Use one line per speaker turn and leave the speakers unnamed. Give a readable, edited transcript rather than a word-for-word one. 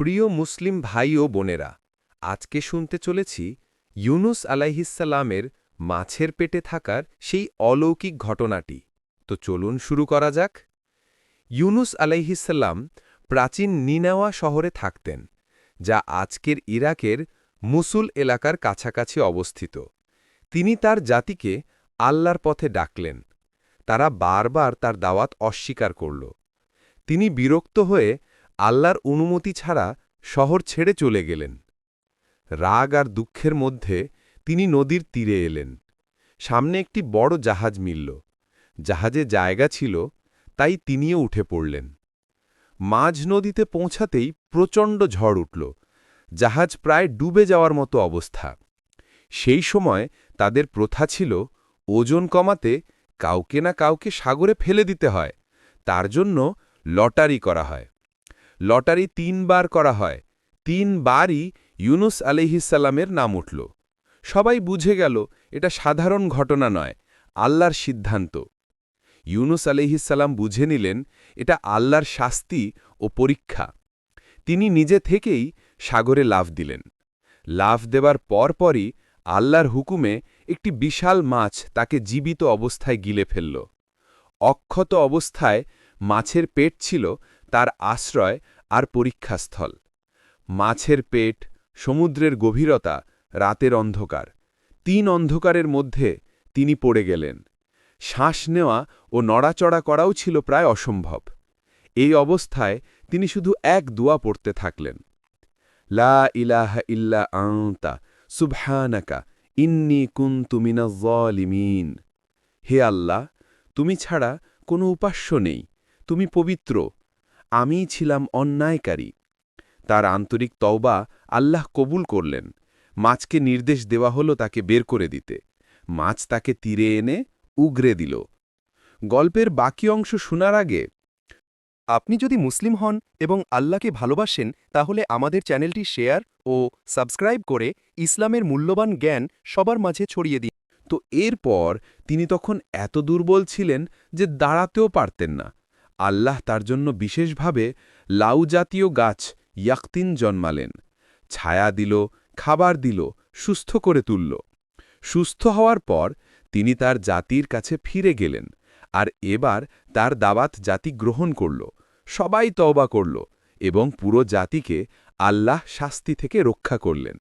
প্রিয় মুসলিম ভাই ও বোনেরা, আজকে শুনতে চলেছি ইউনুস আলাইহিসসালামের মাছের পেটে থাকার সেই অলৌকিক ঘটনাটি। তো চলুন শুরু করা যাক। ইউনুস আলাইহিসসালাম প্রাচীন নিনেওয়া শহরে থাকতেন, যা আজকের ইরাকের মুসুল এলাকার কাছাকাছি অবস্থিত। তিনি তার জাতিকে আল্লাহর পথে ডাকলেন। তারা বারবার তার দাওয়াত অস্বীকার করল। তিনি বিরক্ত হয়ে আল্লাহর অনুমতি ছাড়া শহর ছেড়ে চলে গেলেন। রাগ আর দুঃখের মধ্যে তিনি নদীর তীরে এলেন। সামনে একটি বড় জাহাজ মিলল। জাহাজে জায়গা ছিল, তাই তিনিও উঠে পড়লেন। মাঝ নদীতে পৌঁছাতেই প্রচণ্ড ঝড় উঠল। জাহাজ প্রায় ডুবে যাওয়ার মতো অবস্থা। সেই সময় তাদের প্রথা ছিল, ওজন কমাতে কাউকে না কাউকে সাগরে ফেলে দিতে হয়। তার জন্য লটারি করা হয়। লটারি ৩ বার করা হয়। ৩ বারই ইউনুস আলাইহিসসালামের নাম উঠল। সবাই বুঝে গেল এটা সাধারণ ঘটনা নয়, আল্লাহর সিদ্ধান্ত। ইউনুস আলাইহিসসালাম বুঝে নিলেন এটা আল্লাহর শাস্তি ও পরীক্ষা। তিনি নিজে থেকেই সাগরে লাফ দিলেন। লাফ দেবার পরপরই আল্লাহর হুকুমে একটি বিশাল মাছ তাকে জীবিত অবস্থায় গিলে ফেলল। অক্ষত অবস্থায় মাছের পেট ছিল তার আশ্রয় আর পরীক্ষাস্থল। মাছের পেট, সমুদ্রের গভীরতা, রাতের অন্ধকার, ৩ অন্ধকারের মধ্যে তিনি পড়ে গেলেন। শ্বাস নেওয়া ও নড়াচড়া করাও ছিল প্রায় অসম্ভব। এই অবস্থায় তিনি শুধু এক দোয়া পড়তে থাকলেন, লা ইলাহা ইল্লা আনতা সুবহানাকা ইন্নী কুনতু মিনাজ জালিমিন। হে আল্লাহ, তুমি ছাড়া কোনো উপাস্য নেই, তুমি পবিত্র, আমিই ছিলাম অন্যায়কারী। তার আন্তরিক তওবা আল্লাহ কবুল করলেন। মাছকে নির্দেশ দেওয়া হলো তাকে বের করে দিতে। মাছ তাকে তীরে এনে উগরে দিল। গল্পের বাকি অংশ শোনার আগে
আপনি যদি মুসলিম হন এবং আল্লাহকে ভালোবাসেন, তাহলে আমাদের চ্যানেলটি শেয়ার ও সাবস্ক্রাইব করে ইসলামের মূল্যবান জ্ঞান সবার মাঝে ছড়িয়ে দিন।
তো এরপর তিনি তখন এত দুর্বল ছিলেন যে দাঁড়াতেও পারতেন না। আল্লাহ তার জন্য বিশেষভাবে লাউ জাতীয় গাছ ইয়াকতিন জন্মালেন। ছায়া দিল, খাবার দিল, সুস্থ করে তুলল। সুস্থ হওয়ার পর তিনি তার জাতির কাছে ফিরে গেলেন, আর এবার তার দাওয়াত জাতি গ্রহণ করল। সবাই তওবা করল এবং পুরো জাতিকে আল্লাহ শাস্তি থেকে রক্ষা করলেন।